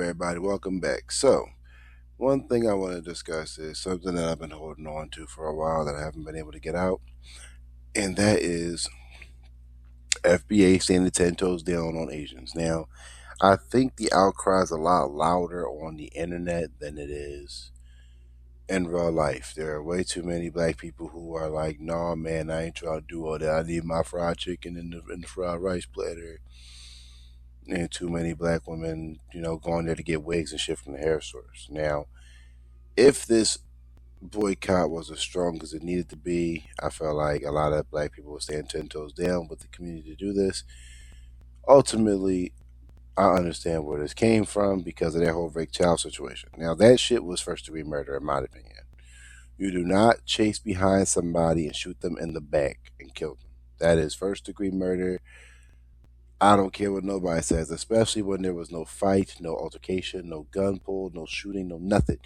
everybody? Welcome back. So, one thing I want to discuss is something that I've been holding on to for a while that I haven't been able to get out, and that is FBA standing 10 toes down on Asians. Now, I think the outcry is a lot louder on the internet than it is in real life. There are way too many black people who are like, "Nah, man, I ain't trying to do all that. I need my fried chicken in the fried rice platter." And too many black women, going there to get wigs and shit from the hair stores. Now, if this boycott was as strong as it needed to be, I felt like a lot of black people would stand 10 toes down with the community to do this. Ultimately, I understand where this came from because of that whole rape child situation. Now, that shit was first degree murder, in my opinion. You do not chase behind somebody and shoot them in the back and kill them. That is first degree murder. I don't care what nobody says, especially when there was no fight, no altercation, no gun pull, no shooting, no nothing.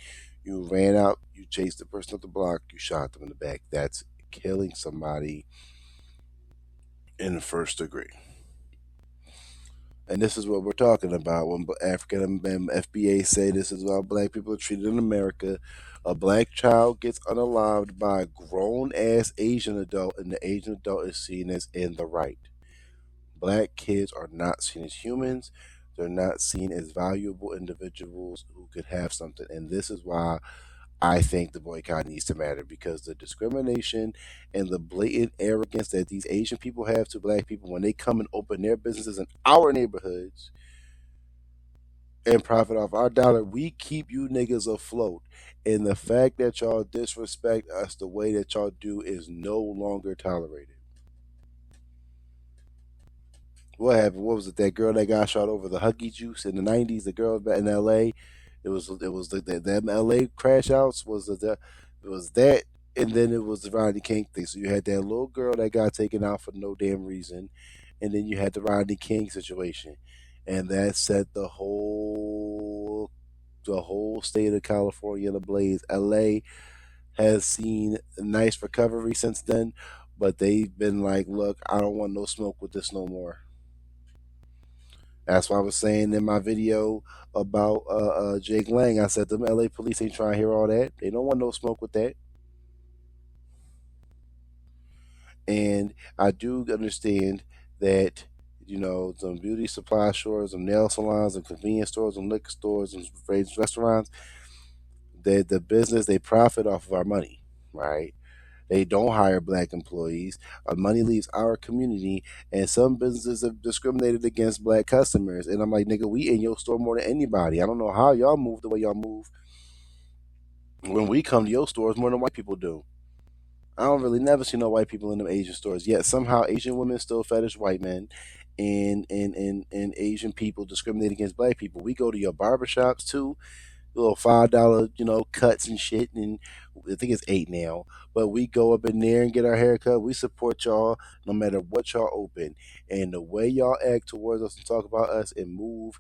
You ran out, you chased the person up the block, you shot them in the back. That's killing somebody in the first degree. And this is what we're talking about when African FBA say this is how black people are treated in America. A black child gets unalived by a grown ass Asian adult, and the Asian adult is seen as in the right. Black kids are not seen as humans. They're not seen as valuable individuals who could have something. And this is why I think the boycott needs to matter because the discrimination and the blatant arrogance that these Asian people have to black people when they come and open their businesses in our neighborhoods and profit off our dollar, we keep you niggas afloat. And the fact that y'all disrespect us the way that y'all do is no longer tolerated. What happened? What was it? That girl that got shot over the Huggy Juice in the '90s. The girl back in L.A. It was the them L.A. crash outs was it was that, and then it was the Rodney King thing. So you had that little girl that got taken out for no damn reason, and then you had the Rodney King situation, and that set the whole state of California ablaze. L.A. has seen a nice recovery since then, but they've been like, look, I don't want no smoke with this no more. That's why I was saying in my video about Jake Lang. I said them LA police ain't trying to hear all that. They don't want no smoke with that. And I do understand that some beauty supply stores, some nail salons, and convenience stores, and liquor stores, and restaurants. The business they profit off of our money, right? They don't hire black employees. Our money leaves our community, and some businesses have discriminated against black customers. And I'm like, nigga, we in your store more than anybody. I don't know how y'all move the way y'all move when we come to your stores more than white people do. I don't really never see no white people in them Asian stores. Yet somehow Asian women still fetish white men, and Asian people discriminate against black people. We go to your barbershops too, little $5, cuts and shit, and I think it's 8 now. But we go up in there and get our hair cut. We support y'all no matter what y'all open, and the way y'all act towards us and talk about us and move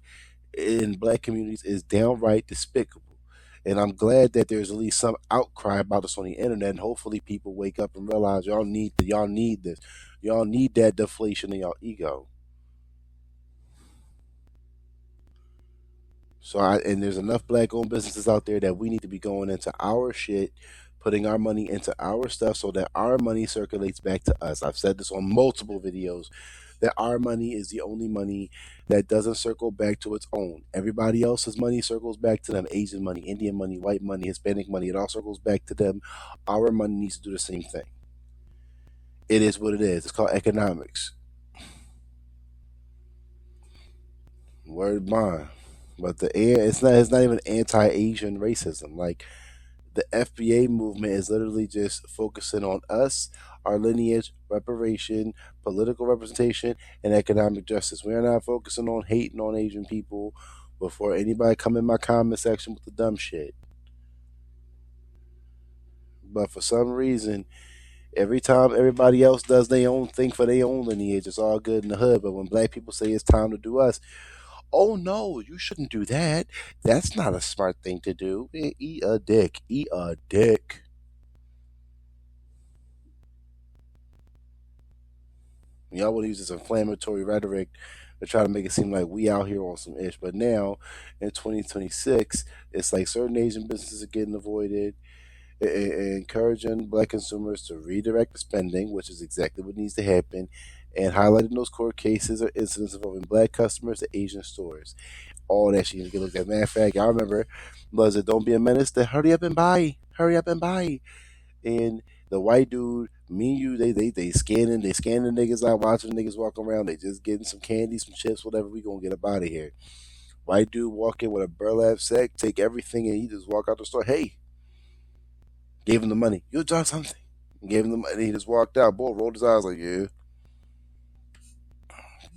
in black communities is downright despicable. And I'm glad that there's at least some outcry about this on the internet, and hopefully people wake up and realize y'all need this, y'all need that deflation in y'all ego. And there's enough black owned businesses out there that we need to be going into our shit, putting our money into our stuff so that our money circulates back to us. I've said this on multiple videos that our money is the only money that doesn't circle back to its own. Everybody else's money circles back to them. Asian money, Indian money, white money, Hispanic money, it all circles back to them. Our money needs to do the same thing. It is what it is. It's called economics. Word bond. But it's not even anti-Asian racism. Like the FBA movement is literally just focusing on us, our lineage, reparation, political representation, and economic justice. We're not focusing on hating on Asian people before anybody come in my comment section with the dumb shit. But for some reason, every time everybody else does their own thing for their own lineage, it's all good in the hood. But when black people say it's time to do us, oh no, you shouldn't do that. That's not a smart thing to do. Eat a dick. Eat a dick. Y'all want to use this inflammatory rhetoric They're trying to make it seem like we out here on some ish. But now in 2026, it's like certain Asian businesses are getting avoided, encouraging black consumers to redirect the spending, which is exactly what needs to happen, and highlighting those court cases or incidents involving black customers at Asian stores. All that shit needs to get looked at. Matter of fact, y'all remember, was it "Don't be a menace"? To hurry up and buy, hurry up and buy. And the white dude, me and you, they scanning niggas out, watching niggas walk around. They just getting some candy, some chips, whatever. We gonna get up out of here. White dude walk in with a burlap sack, take everything, and he just walk out the store. Hey, gave him the money. You drop something. Gave him the money. He just walked out. Boy rolled his eyes like, yeah.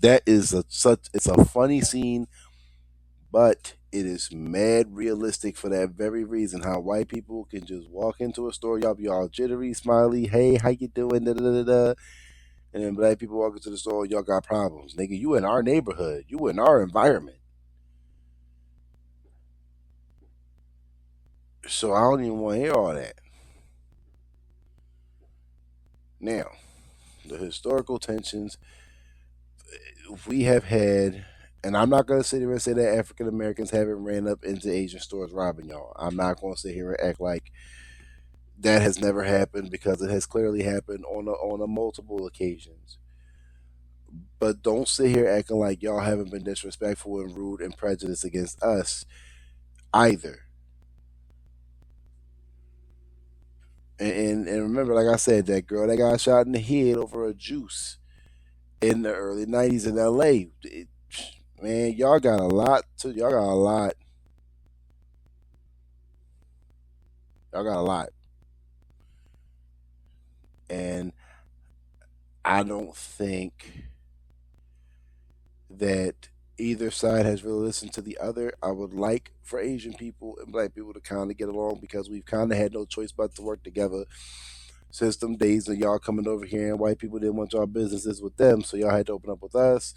That is a such. It's a funny scene, but it is mad realistic for that very reason. How white people can just walk into a store, y'all be all jittery, smiley, hey, how you doing? Da, da, da, da. And then black people walk into the store, y'all got problems. Nigga, you in our neighborhood. You in our environment. So I don't even want to hear all that. Now, the historical tensions we have had, and I'm not going to sit here and say that African Americans haven't ran up into Asian stores robbing y'all. I'm not going to sit here and act like that has never happened because it has clearly happened on a multiple occasions. But don't sit here acting like y'all haven't been disrespectful and rude and prejudiced against us either. And remember, like I said, that girl that got shot in the head over a juice in the early '90s in LA. Man, y'all got a lot to. Y'all got a lot. Y'all got a lot, and I don't think that either side has really listened to the other. I would like for Asian people and black people to kind of get along because we've kind of had no choice but to work together since them days of y'all coming over here and white people didn't want y'all businesses with them, so y'all had to open up with us.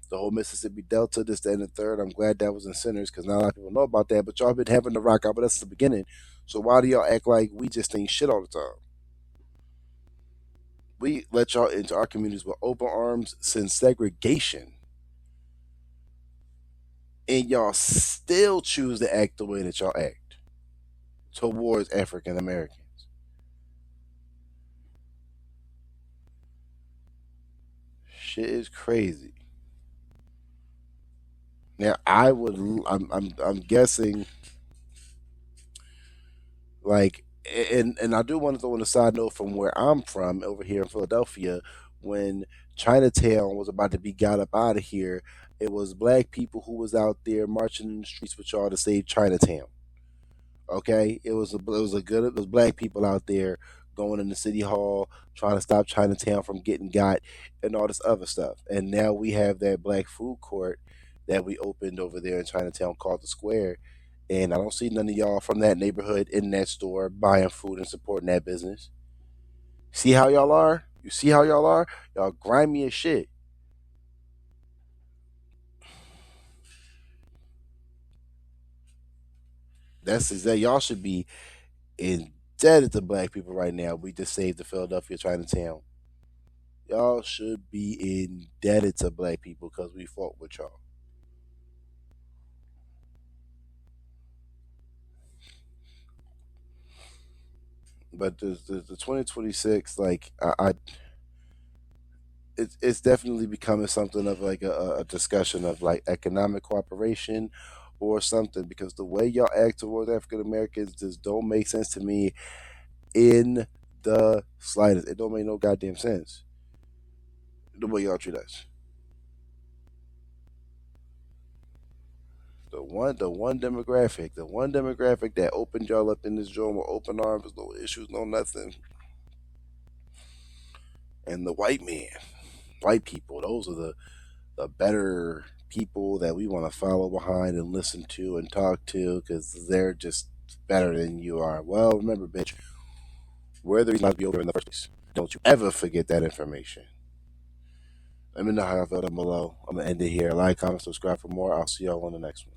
The whole Mississippi Delta, this, that, and the third. I'm glad that was in Centers because not a lot of people know about that, but y'all been having to rock out with us at the beginning. So why do y'all act like we just ain't shit all the time? We let y'all into our communities with open arms since segregation, and y'all still choose to act the way that y'all act towards African Americans. Shit is crazy. Now I would, I'm guessing, like, and I do want to throw on a side note from where I'm from over here in Philadelphia, when Chinatown was about to be got up out of here, it was black people who was out there marching in the streets with y'all to save Chinatown. Okay, it was black people out there going in the city hall trying to stop Chinatown from getting got and all this other stuff. And now we have that black food court that we opened over there in Chinatown called the Square. And I don't see none of y'all from that neighborhood in that store buying food and supporting that business. See how y'all are? You see how y'all are? Y'all grimy as shit. That's exactly, y'all should be indebted to black people right now. We just saved the Philadelphia Chinatown. Y'all should be indebted to black people because we fought with y'all. But the 2026, like it's definitely becoming something of like a discussion of like economic cooperation or something because the way y'all act towards African Americans just don't make sense to me in the slightest. It don't make no goddamn sense the way y'all treat us. The one demographic that opened y'all up in this joint with open arms, no issues, no nothing, and the white man, white people, those are the better people that we want to follow behind and listen to and talk to because they're just better than you are. Well, remember, bitch, we're the reason not to be over in the first place. Don't you ever forget that information. Let me know how I felt down below. I'm gonna end it here. Like, comment, subscribe for more. I'll see y'all on the next one.